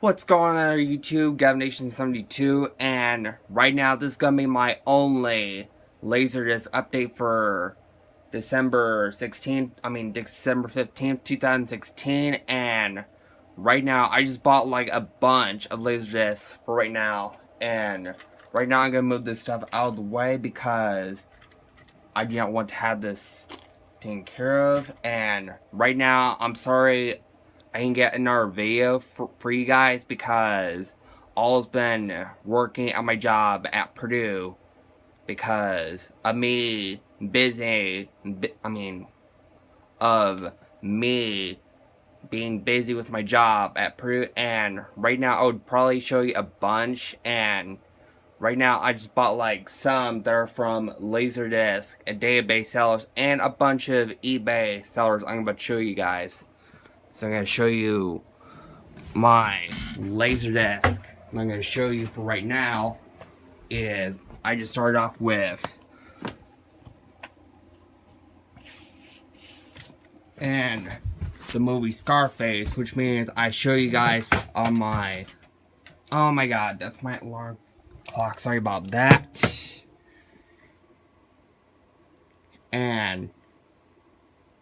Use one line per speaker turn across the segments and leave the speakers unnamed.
What's going on YouTube? GavNation72, and right now this is gonna be my only Laserdisc update for December 15th, 2016, and right now I just bought like a bunch of Laserdiscs for right now, and right now I'm gonna move this stuff out of the way because I do not want to have this taken care of, and right now I'm sorry I didn't get another video for you guys because all's been working at my job at Purdue because of me of me being busy with my job at Purdue, and right now I would probably show you a bunch, and right now I just bought like some that are from Laserdisc and database sellers and a bunch of eBay sellers I'm about to show you guys. So I'm going to show you my Laserdisc. I'm going to show you for right now is I just started off with and the movie Scarface, which means I show you guys on my, oh my god, that's my alarm clock, sorry about that, and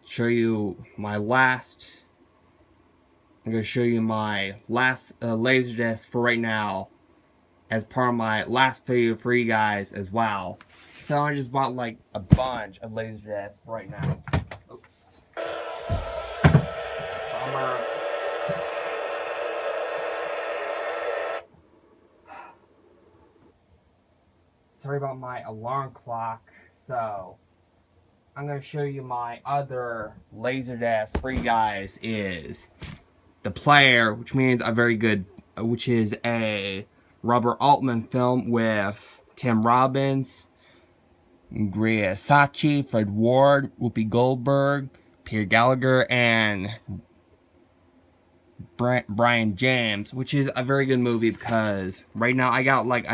show you my last, I'm going to show you my last Laserdisc for right now as part of my last video for you guys as well. So I just bought like a bunch of Laserdiscs right now. Oops. Bummer. Sorry about my alarm clock. So I'm going to show you my other Laserdisc for you guys is The Player, which means a very good, which is a Robert Altman film with Tim Robbins, Greer Sachi, Fred Ward, Whoopi Goldberg, Peter Gallagher, and Brian James, which is a very good movie because right now I got like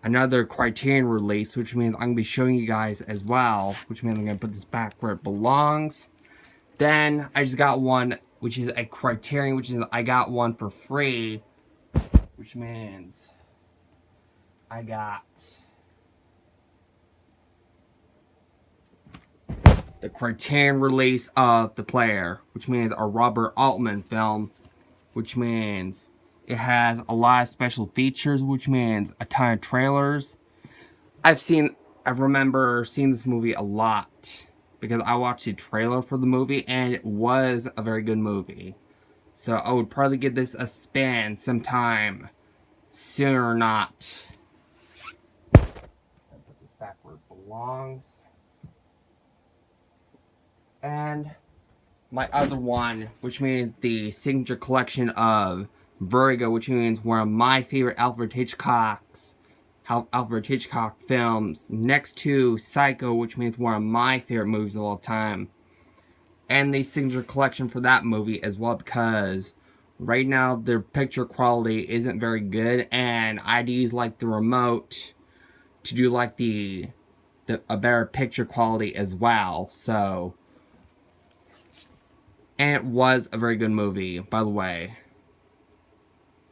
another Criterion release, which means I'm going to be showing you guys as well, which means I'm going to put this back where it belongs. Then I just got one, which is a Criterion, which is I got one for free, which means I got the Criterion release of The Player, which means a Robert Altman film, which means it has a lot of special features, which means a ton of trailers. I remember seeing this movie a lot because I watched the trailer for the movie and it was a very good movie. So I would probably give this a spin sometime soon or not. I'll put this back where it belongs. And my other one, which means the signature collection of Vertigo, which means one of my favorite Alfred Hitchcock films, next to Psycho, which means one of my favorite movies of all time. And the signature collection for that movie as well, because right now their picture quality isn't very good, and I'd use like the remote to do like a better picture quality as well. So, and it was a very good movie, by the way.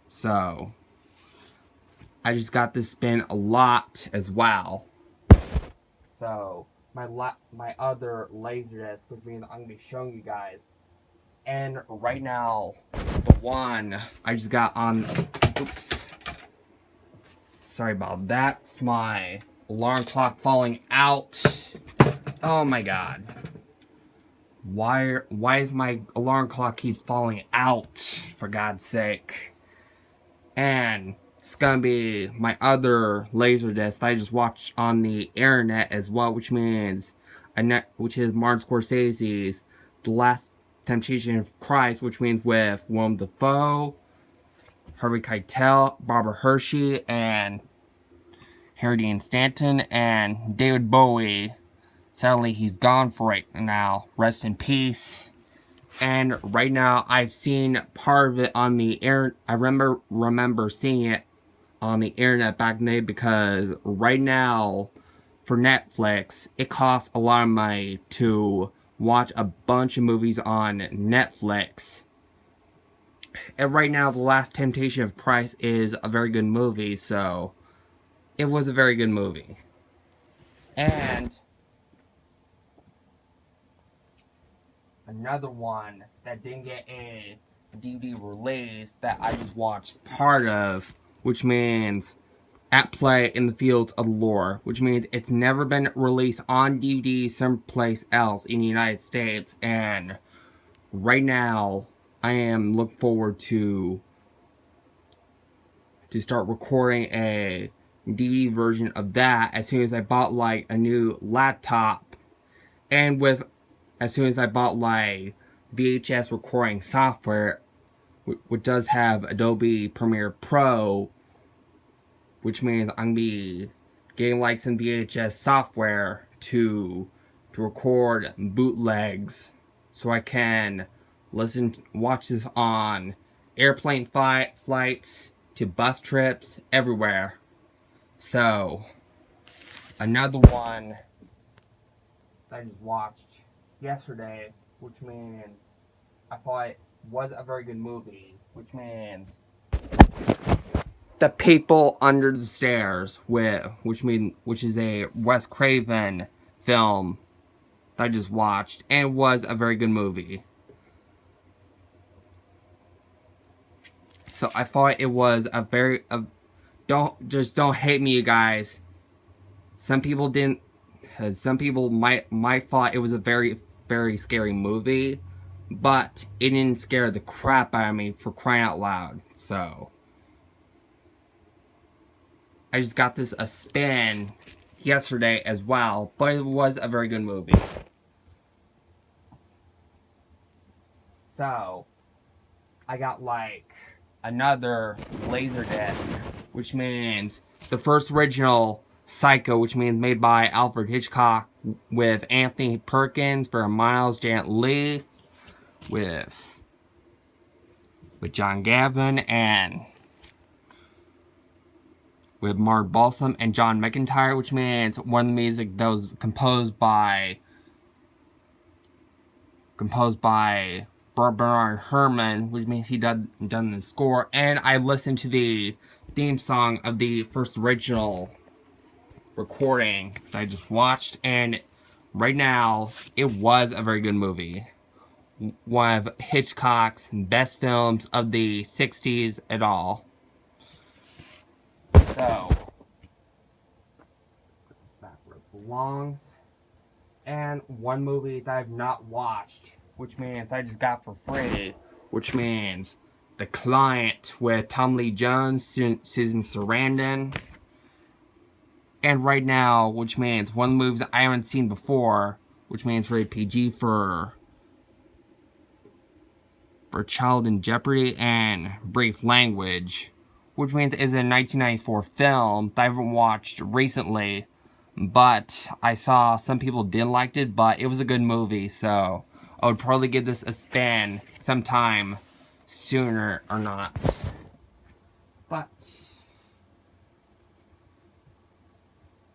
So, I just got this spin a lot as well. So, my other Laserdisc, which means I'm going to be showing you guys. And right now, the one I just got on, oops. Sorry about that. It's my alarm clock falling out. Oh my god. Why is my alarm clock keep falling out, for God's sake? And it's gonna be my other Laserdisc that I just watched on the internet as well, which means which is Martin Scorsese's The Last Temptation of Christ, which means with Willem Dafoe, Harvey Keitel, Barbara Hershey, and Harry Dean Stanton, and David Bowie. Sadly, he's gone for right now. Rest in peace. And right now, I've seen part of it on the internet. I remember seeing it on the internet back in the day because right now, for Netflix, it costs a lot of money to watch a bunch of movies on Netflix. And right now, The Last Temptation of Christ is a very good movie, so it was a very good movie. And another one that didn't get a DVD release that I just watched part of, which means At Play in the Fields of the Lore, which means it's never been released on DVD someplace else in the United States, and right now I am looking forward to start recording a DVD version of that as soon as I bought like a new laptop, and as soon as I bought like VHS recording software, which does have Adobe Premiere Pro, which means I'm gonna be getting like some VHS software to record bootlegs, so I can watch this on airplane flights, to bus trips, everywhere. So, another one that I just watched yesterday, which means I thought it was a very good movie, which means The People Under the Stairs, which is a Wes Craven film that I just watched, and it was a very good movie. So I thought it was a very don't hate me, you guys. Some people might thought it was a very, very scary movie, but it didn't scare the crap out of me, for crying out loud. So I just got this a spin yesterday as well, but it was a very good movie. So I got like another Laserdisc, which means the first original Psycho, which means made by Alfred Hitchcock, with Anthony Perkins for Miles Janet Lee, with John Gavin, and with Mark Balsam and John McIntyre, which means one of the music that was composed by Bernard Herrmann, which means he done the score. And I listened to the theme song of the first original recording that I just watched, and right now it was a very good movie. One of Hitchcock's best films of the 60s at all. So that's where it belongs. And one movie that I've not watched, which means I just got for free, which means The Client with Tom Lee Jones, Susan Sarandon. And right now, which means one of the movies I haven't seen before, which means rated PG for Child in Jeopardy, and Brief Language, which means is a 1994 film that I haven't watched recently, but I saw some people didn't like it, but it was a good movie, so I would probably give this a spin sometime sooner or not. But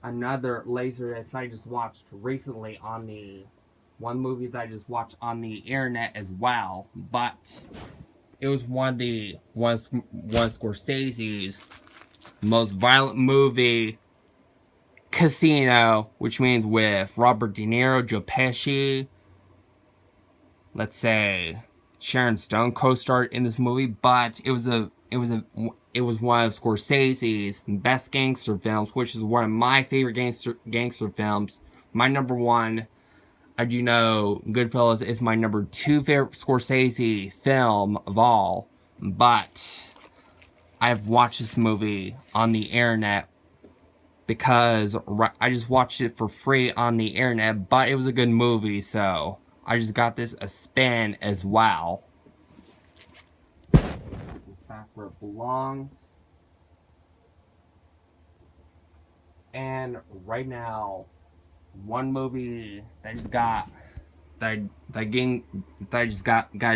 another Laserdisc I just watched recently on the one movie that I just watched on the internet as well, but it was one of Scorsese's most violent movie, Casino, which means with Robert De Niro, Joe Pesci, let's say Sharon Stone co-starred in this movie, but it was one of Scorsese's best gangster films, which is one of my favorite gangster films. My number one, I do know Goodfellas is my number 2 favorite Scorsese film of all, but I've watched this movie on the internet because I just watched it for free on the internet, but it was a good movie, so I just got this a spin as well. Put this back where it belongs. And right now, one movie that I just got a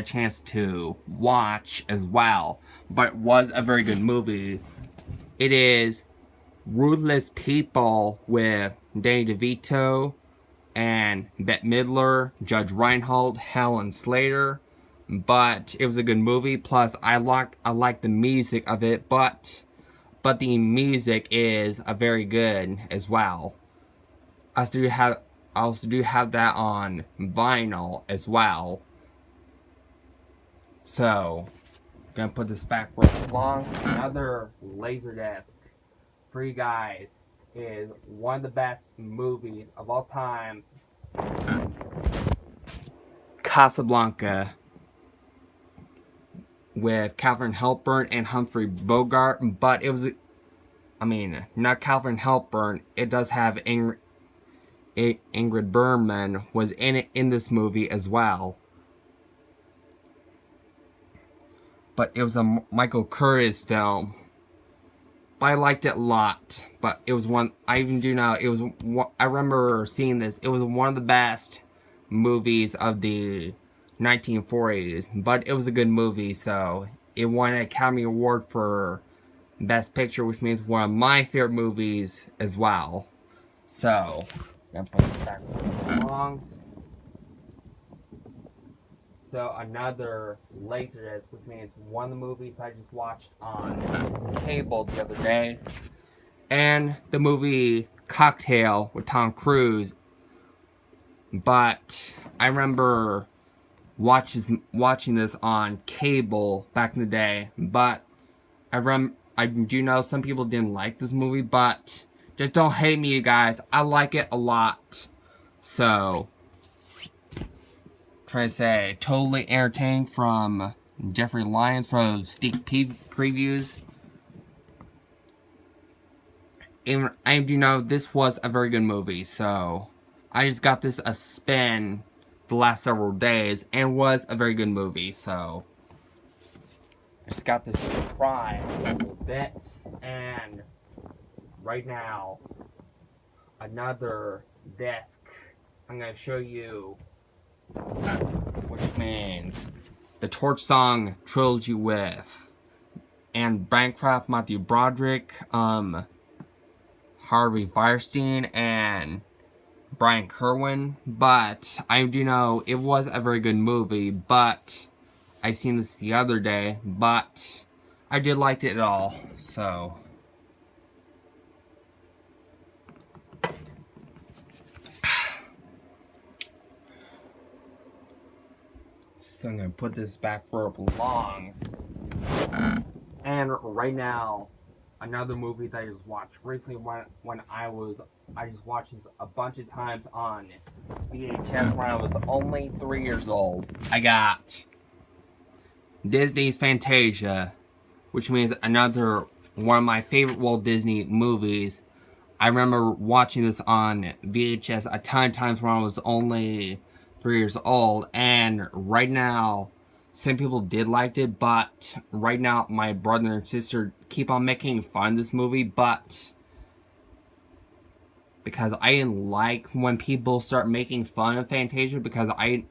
chance to watch as well, but it was a very good movie. It is Ruthless People with Danny DeVito and Bette Midler, Judge Reinhold, Helen Slater, but it was a good movie. Plus, I like the music of it, but the music is very good as well. I also do have that on vinyl as well. So, gonna put this back where it belongs. Another Laserdisc for you guys is one of the best movies of all time, Casablanca, with Katharine Hepburn and Humphrey Bogart. But it was, I mean, not Katharine Hepburn. It does have Ingrid Bergman was in it in this movie as well. But it was a Michael Curtis film. But I liked it a lot. But it was one, I even do know, it was, I remember seeing this. It was one of the best movies of the 1940s. But it was a good movie, so it won an Academy Award for Best Picture, which means one of my favorite movies as well. So, I'm gonna put this back where it belongs. So another Laserdisc, which means one of the movies I just watched on cable the other day. And the movie Cocktail with Tom Cruise. But I remember watching this on cable back in the day. But I do know some people didn't like this movie, but just don't hate me, you guys. I like it a lot. So, try to say, totally entertaining from Jeffrey Lyons for those sneak previews. And I do know this was a very good movie, so I just got this a spin the last several days, and was a very good movie, so I just got this to try a little bit. And right now, another disc I'm going to show you, which means the Torch Song Trilogy with and Bancroft, Matthew Broderick, Harvey Fierstein, and Brian Kerwin. But I do know it was a very good movie, but I seen this the other day, but I did like it at all, so I'm gonna put this back where it belongs. And right now, another movie that I just watched recently when I just watched this a bunch of times on VHS when I was only 3 years old. I got Disney's Fantasia, which means another one of my favorite Walt Disney movies. I remember watching this on VHS a ton of times when I was only 3 years old, and right now, some people did like it, but right now, my brother and sister keep on making fun of this movie, but because I didn't like when people start making fun of Fantasia, because I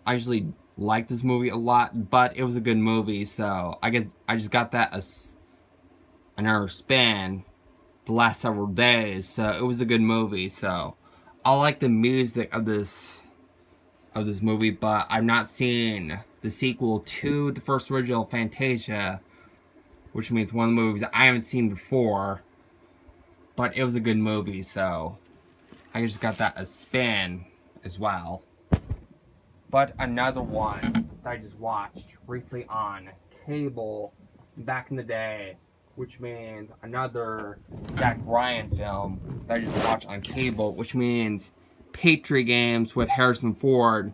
usually like this movie a lot, but it was a good movie, so I guess I just got that another spin the last several days, so it was a good movie. So I like the music of this movie, but I've not seen the sequel to the first original Fantasia, which means one of the movies I haven't seen before, but it was a good movie, so I just got that a spin as well. But another one that I just watched recently on cable back in the day, which means another Jack Ryan film that I just watched on cable, which means Patriot Games with Harrison Ford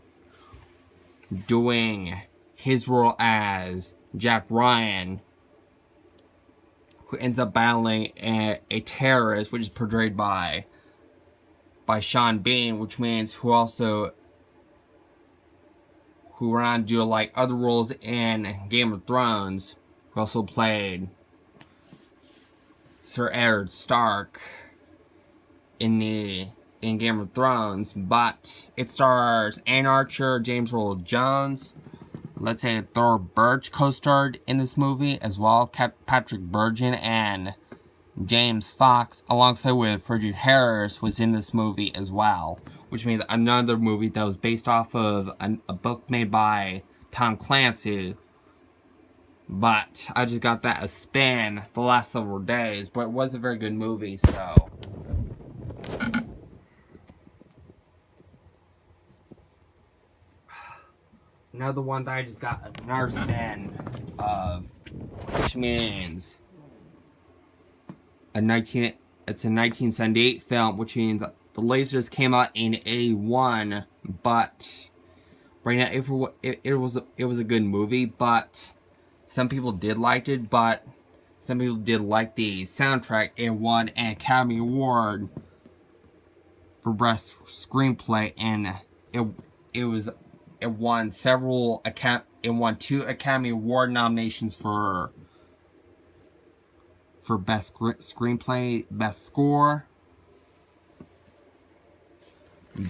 doing his role as Jack Ryan, who ends up battling a terrorist, which is portrayed by Sean Bean, which means who went on to do like other roles in Game of Thrones, who also played Sir Eddard Stark in Game of Thrones. But it stars Anne Archer, James Earl Jones, let's say Thor Birch co-starred in this movie as well, Patrick Bergin and James Fox, alongside with Frigid Harris, was in this movie as well, which means another movie that was based off of a book made by Tom Clancy. But I just got that a spin the last several days, but it was a very good movie, so. Another one that I just got another spin of, which means it's a 1978 film, which means the Laserdisc came out in '81, but right now it was a good movie, but some people did like it, but some people did like the soundtrack. It won an Academy Award for Best Screenplay, and it won it won 2 Academy Award nominations for Best Screenplay, Best Score.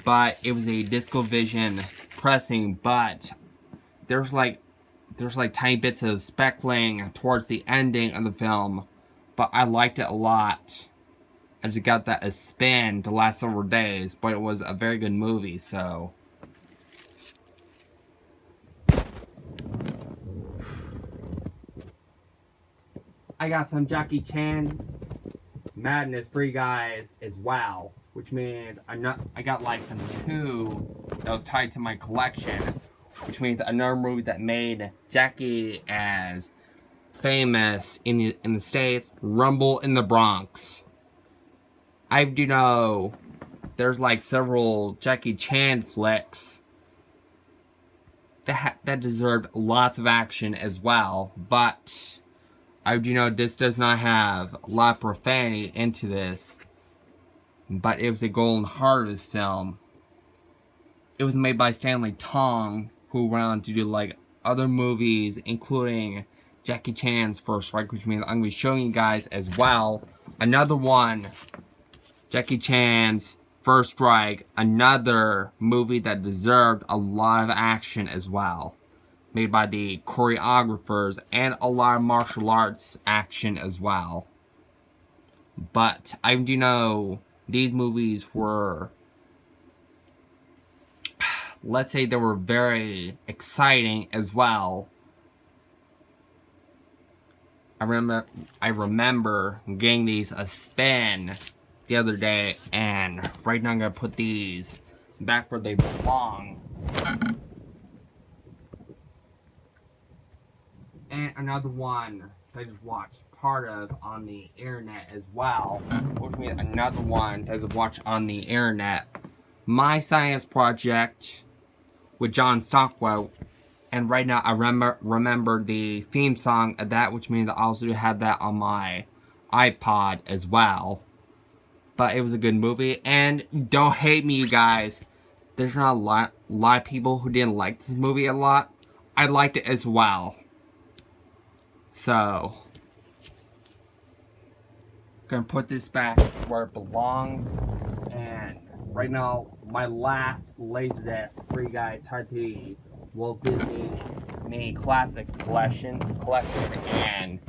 But it was a DiscoVision pressing, but there's like tiny bits of speckling towards the ending of the film, but I liked it a lot. I just got that a spin the last several days, but it was a very good movie, so. I got some Jackie Chan Madness Free Guys as well, which means I got like some 2 that was tied to my collection, which means another movie that made Jackie as famous in the States, Rumble in the Bronx. I do know there's like several Jackie Chan flicks that deserved lots of action as well, but I do know this does not have a lot of profanity into this, but it was a Golden Harvest film. It was made by Stanley Tong, who went on to do like other movies, including Jackie Chan's First Strike, which means I'm going to be showing you guys as well. Another one, Jackie Chan's First Strike, another movie that deserved a lot of action as well. Made by the choreographers, and a lot of martial arts action as well. But I do know these movies were, let's say, they were very exciting as well. I remember getting these a spin the other day, and right now I'm gonna put these back where they belong. And another one that I just watched part of on the internet as well, which means another one that I just watched on the internet, My Science Project with John Stockwell. And right now I remember the theme song of that, which means I also had that on my iPod as well. But it was a good movie, and don't hate me, you guys. There's not a lot of people who didn't like this movie a lot. I liked it as well. So, gonna put this back where it belongs, and right now my last Laserdisc free guide tied to the Walt Disney Mini Classics collection, and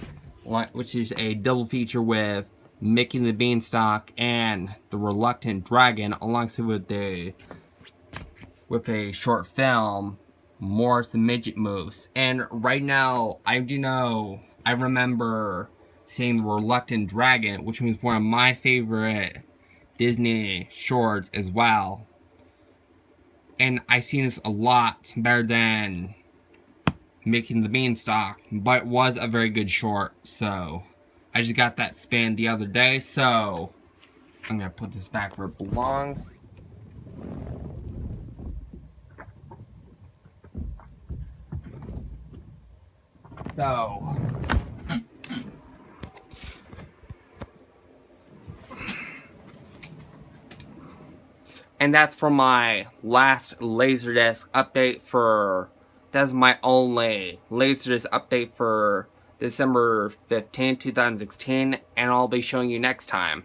which is a double feature with Mickey the Beanstalk and the Reluctant Dragon, alongside with a short film, Morris the Midget Moose. And right now, I remember seeing the Reluctant Dragon, which was one of my favorite Disney shorts as well. And I've seen this a lot better than Mickey the Beanstalk, but it was a very good short, so I just got that spin the other day, so I'm gonna put this back where it belongs. So, and that's for my last Laserdisc update that's my only Laserdisc update for December 15, 2016, and I'll be showing you next time.